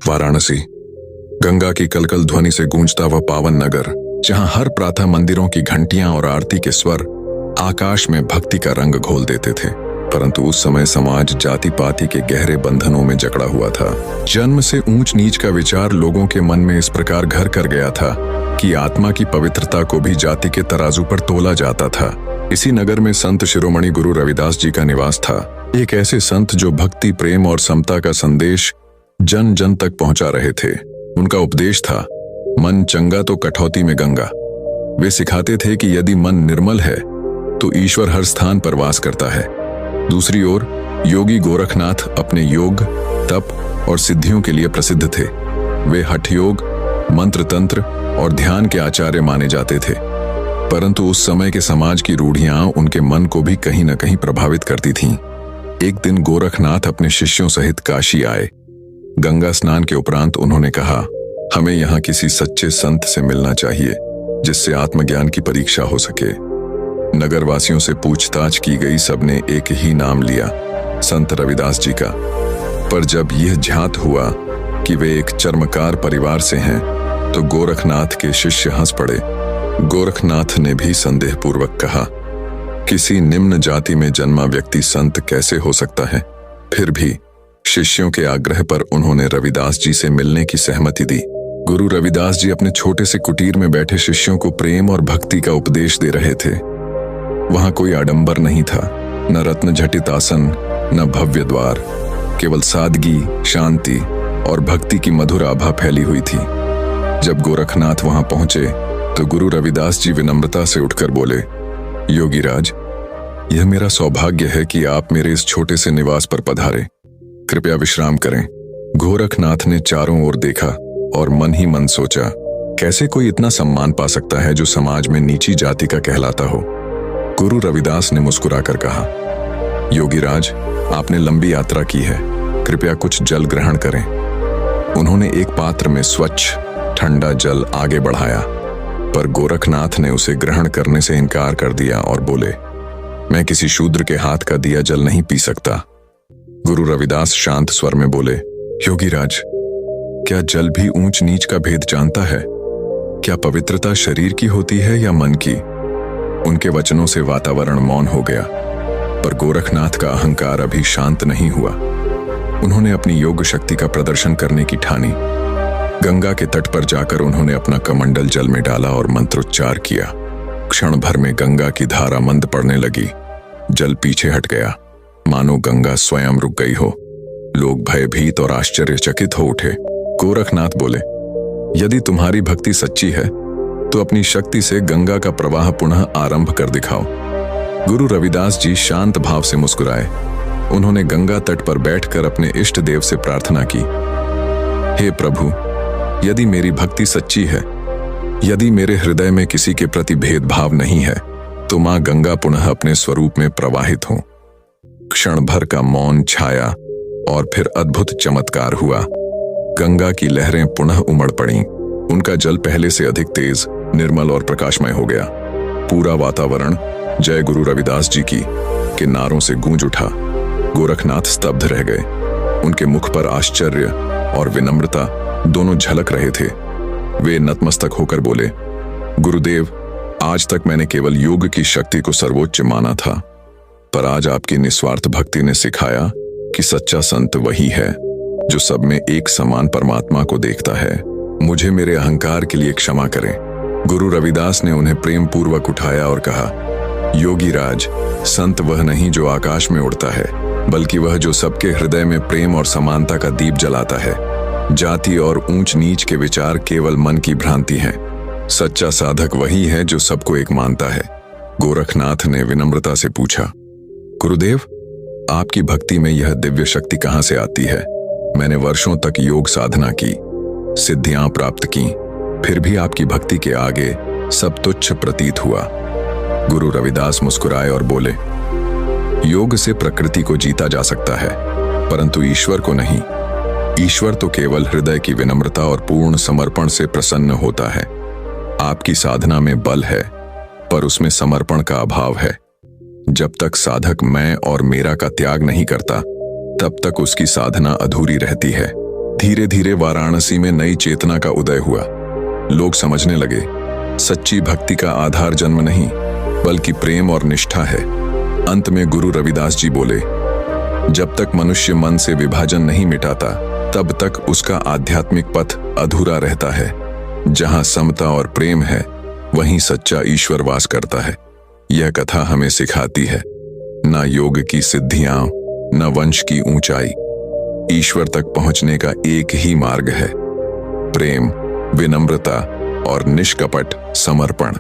वाराणसी, गंगा की कलकल ध्वनि से गूंजता वह पावन नगर, जहां हर प्रातः मंदिरों की घंटियां और आरती के स्वर आकाश में भक्ति का रंग घोल देते थे। परंतु उस समय समाज जाति पाति के गहरे बंधनों में जकड़ा हुआ था। जन्म से ऊंच नीच का विचार लोगों के मन में इस प्रकार घर कर गया था कि आत्मा की पवित्रता को भी जाति के तराजू पर तोला जाता था। इसी नगर में संत शिरोमणि गुरु रविदास जी का निवास था। एक ऐसे संत जो भक्ति, प्रेम और समता का संदेश जन जन तक पहुंचा रहे थे। उनका उपदेश था, मन चंगा तो कठौती में गंगा। वे सिखाते थे कि यदि मन निर्मल है तो ईश्वर हर स्थान पर वास करता है। दूसरी ओर योगी गोरखनाथ अपने योग, तप और सिद्धियों के लिए प्रसिद्ध थे। वे हठ योग, मंत्र तंत्र और ध्यान के आचार्य माने जाते थे। परंतु उस समय के समाज की रूढ़ियां उनके मन को भी कहीं न कहीं प्रभावित करती थीं। एक दिन गोरखनाथ अपने शिष्यों सहित काशी आए। गंगा स्नान के उपरांत उन्होंने कहा, हमें यहाँ किसी सच्चे संत से मिलना चाहिए जिससे आत्मज्ञान की परीक्षा हो सके। नगरवासियों से पूछताछ की गई, सबने एक ही नाम लिया, संत रविदास जी का। पर जब यह ज्ञात हुआ कि वे एक चर्मकार परिवार से हैं, तो गोरखनाथ के शिष्य हंस पड़े। गोरखनाथ ने भी संदेहपूर्वक कहा, किसी निम्न जाति में जन्मा व्यक्ति संत कैसे हो सकता है? फिर भी शिष्यों के आग्रह पर उन्होंने रविदास जी से मिलने की सहमति दी। गुरु रविदास जी अपने छोटे से कुटीर में बैठे शिष्यों को प्रेम और भक्ति का उपदेश दे रहे थे। वहां कोई आडंबर नहीं था, न रत्न झटित आसन, न भव्य द्वार। केवल सादगी, शांति और भक्ति की मधुर आभा फैली हुई थी। जब गोरखनाथ वहां पहुंचे तो गुरु रविदास जी विनम्रता से उठकर बोले, योगीराज, यह मेरा सौभाग्य है कि आप मेरे इस छोटे से निवास पर पधारे। कृपया विश्राम करें। गोरखनाथ ने चारों ओर देखा और मन ही मन सोचा, कैसे कोई इतना सम्मान पा सकता है जो समाज में नीची जाति का कहलाता हो। गुरु रविदास ने मुस्कुराकर कहा, योगीराज, आपने लंबी यात्रा की है, कृपया कुछ जल ग्रहण करें। उन्होंने एक पात्र में स्वच्छ ठंडा जल आगे बढ़ाया, पर गोरखनाथ ने उसे ग्रहण करने से इनकार कर दिया और बोले, मैं किसी शूद्र के हाथ का दिया जल नहीं पी सकता। गुरु रविदास शांत स्वर में बोले, योगीराज, क्या जल भी ऊंच नीच का भेद जानता है? क्या पवित्रता शरीर की होती है या मन की? उनके वचनों से वातावरण मौन हो गया, पर गोरखनाथ का अहंकार अभी शांत नहीं हुआ। उन्होंने अपनी योग शक्ति का प्रदर्शन करने की ठानी। गंगा के तट पर जाकर उन्होंने अपना कमंडल जल में डाला और मंत्रोच्चार किया। क्षण भर में गंगा की धारा मंद पड़ने लगी। जल पीछे हट गया, मानो गंगा स्वयं रुक गई हो। लोग भयभीत और आश्चर्यचकित हो उठे। गोरखनाथ बोले, यदि तुम्हारी भक्ति सच्ची है तो अपनी शक्ति से गंगा का प्रवाह पुनः आरंभ कर दिखाओ। गुरु रविदास जी शांत भाव से मुस्कुराए। उन्होंने गंगा तट पर बैठकर अपने इष्ट देव से प्रार्थना की, हे प्रभु, यदि मेरी भक्ति सच्ची है, यदि मेरे हृदय में किसी के प्रति भेदभाव नहीं है, तो मां गंगा पुनः अपने स्वरूप में प्रवाहित हो। क्षण भर का मौन छाया और फिर अद्भुत चमत्कार हुआ। गंगा की लहरें पुनः उमड़ पड़ीं। उनका जल पहले से अधिक तेज, निर्मल और प्रकाशमय हो गया। पूरा वातावरण जय गुरु रविदास जी की के नारों से गूंज उठा। गोरखनाथ स्तब्ध रह गए। उनके मुख पर आश्चर्य और विनम्रता दोनों झलक रहे थे। वे नतमस्तक होकर बोले, गुरुदेव, आज तक मैंने केवल योग की शक्ति को सर्वोच्च माना था, पर आज आपकी निस्वार्थ भक्ति ने सिखाया कि सच्चा संत वही है जो सब में एक समान परमात्मा को देखता है। मुझे मेरे अहंकार के लिए क्षमा करें। गुरु रविदास ने उन्हें प्रेम पूर्वक उठाया और कहा, योगीराज, संत वह नहीं जो आकाश में उड़ता है, बल्कि वह जो सबके हृदय में प्रेम और समानता का दीप जलाता है। जाति और ऊंच नीच के विचार केवल मन की भ्रांति हैं। सच्चा साधक वही है जो सबको एक मानता है। गोरखनाथ ने विनम्रता से पूछा, गुरुदेव, आपकी भक्ति में यह दिव्य शक्ति कहां से आती है? मैंने वर्षों तक योग साधना की, सिद्धियां प्राप्त की, फिर भी आपकी भक्ति के आगे सब तुच्छ प्रतीत हुआ। गुरु रविदास मुस्कुराए और बोले, योग से प्रकृति को जीता जा सकता है, परंतु ईश्वर को नहीं। ईश्वर तो केवल हृदय की विनम्रता और पूर्ण समर्पण से प्रसन्न होता है। आपकी साधना में बल है, पर उसमें समर्पण का अभाव है। जब तक साधक मैं और मेरा का त्याग नहीं करता, तब तक उसकी साधना अधूरी रहती है। धीरे धीरे वाराणसी में नई चेतना का उदय हुआ। लोग समझने लगे, सच्ची भक्ति का आधार जन्म नहीं बल्कि प्रेम और निष्ठा है। अंत में गुरु रविदास जी बोले, जब तक मनुष्य मन से विभाजन नहीं मिटाता तब तक उसका आध्यात्मिक पथ अधूरा रहता है। जहां समता और प्रेम है वहीं सच्चा ईश्वर वास करता है। यह कथा हमें सिखाती है, न योग की सिद्धियां न वंश की ऊंचाई, ईश्वर तक पहुंचने का एक ही मार्ग है, प्रेम, विनम्रता और निष्कपट समर्पण।